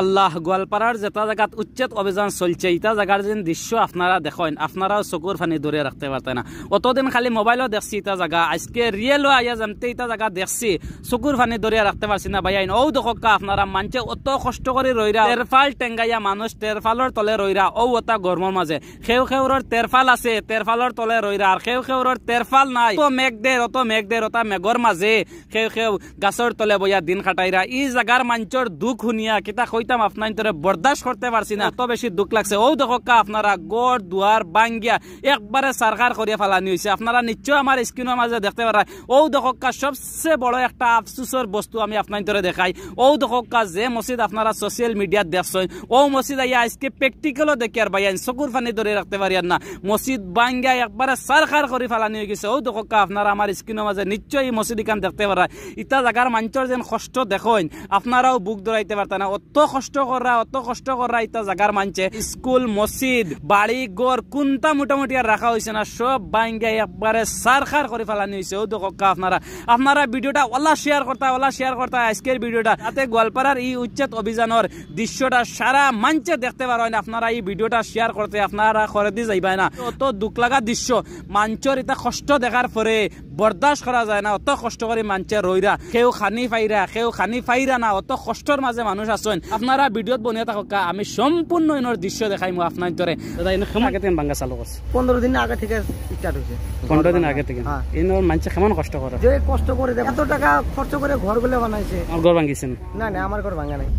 আল্লাহ গোয়ালপাড়ার যেটা জায়গাত উচ্ছেদ অভিযান চলছে এটা জায়গার যে দৃশ্য আপনারা দেখেন আপনারাও চকুর ফানি ধরে রাখতে পারতেন না অতদিন খালি মোবাইলও দেখছি এটা জায়গা আজকে রিয়েল আইয়া জানতে এটা জায়গা দেখছি চকুর ফানি ধরে রাখতে পারছি না ভাই ও দোকা আপনারা মানছে অত কষ্ট করে রইরা তেরফাল টেঙ্গাইয়া মানুষ তেরফালর তলে রইরা ও ওটা গরমের মাঝে খেউ খেউরর তেরফাল আছে তেরফালর তলে রইরা আর খেউ খেউরর তেরফাল নাই তো মেঘ দের ওটা মেঘর মাঝে খেউ খেউ গাছর তলে বইয়া দিন কাটাইরা ই জায়গার মাঞ্চর দুঃখ শুনিয়া কিতা কইতাম আপনার তোরে বরদাস্ত করতে পারছি না এত বেশি দুঃখ লাগছে ও দেখো আপনারা গড় দুয়ার বাঙ্গিয়া একবারে সরকার করিয়া ফেলানি হয়েছে আপনারা নিশ্চয় আমার স্ক্রিনের মাঝে দেখতে পারা ও দেখো সবচেয়ে বড় একটা আফসোসের বস্তু আমি আপনার তোরে দেখাই ও দেখো যে মসজিদ আপনারা সোশ্যাল মিডিয়াত দেখছেন ও মসজিদ আইয়া আজকে প্র্যাকটিক্যালও দেখি আর ভাই চকুর ফানি ধরে রাখতে পারি আর না মসজিদ বাঙ্গিয়া একবারে সরকার করে ফেলানি হয়ে গেছে ও দেখো আপনারা আমার স্ক্রিনের মাঝে নিশ্চয়ই এই মসজিদ ইখান দেখতে পারা ইটা জায়গার মানুষের যেন কষ্ট দেখেন আপনারাও বুক ধরাইতে পারতেন না অত কষ্ট করা ইটা জায়গার মানছে স্কুল মসজিদ বাড়ি গড় কোনটা মোটামুটি আর রাখা হয়েছে না সব বাঙ্গিয়া একবারে সারখার করে ফেলানি হয়েছে ও দেখো আপনারা ভিডিওটা ওলা শেয়ার করতা আজকের ভিডিওটা তাতে গোয়ালপাড়ার এই উচ্ছেদ অভিযানের দৃশ্যটা সারা মানছে দেখতে পারেন আপনারা এই ভিডিওটা শেয়ার করতে আপনারা করে দিয়ে যাইবাই না অত দুঃখ লাগা দৃশ্য মাঞ্চর এটা কষ্ট দেখার পরে বরদাস্ত করা যায় না অত কষ্ট করে মানছে রইরা কেউ খানি ফাইরা না অত কষ্টর মাঝে মানুষ আছেন আপনারা ভিডিওত বনিয়া থাকা আমি সম্পূর্ণ ইনোর দৃশ্য দেখাই মু আপনার তোরে দাদা ইনো কেমন আগে থেকে বাঙ্গা চালু করছে 15 দিন আগে থেকে স্টার্ট হইছে 15 দিন আগে থেকে ইনোর মানছে কেমন কষ্ট করে যে কষ্ট করে এত টাকা খরচ করে ঘরগুলো বানাইছে ঘর ভাঙিছেন না আমার ঘর ভাঙা নাই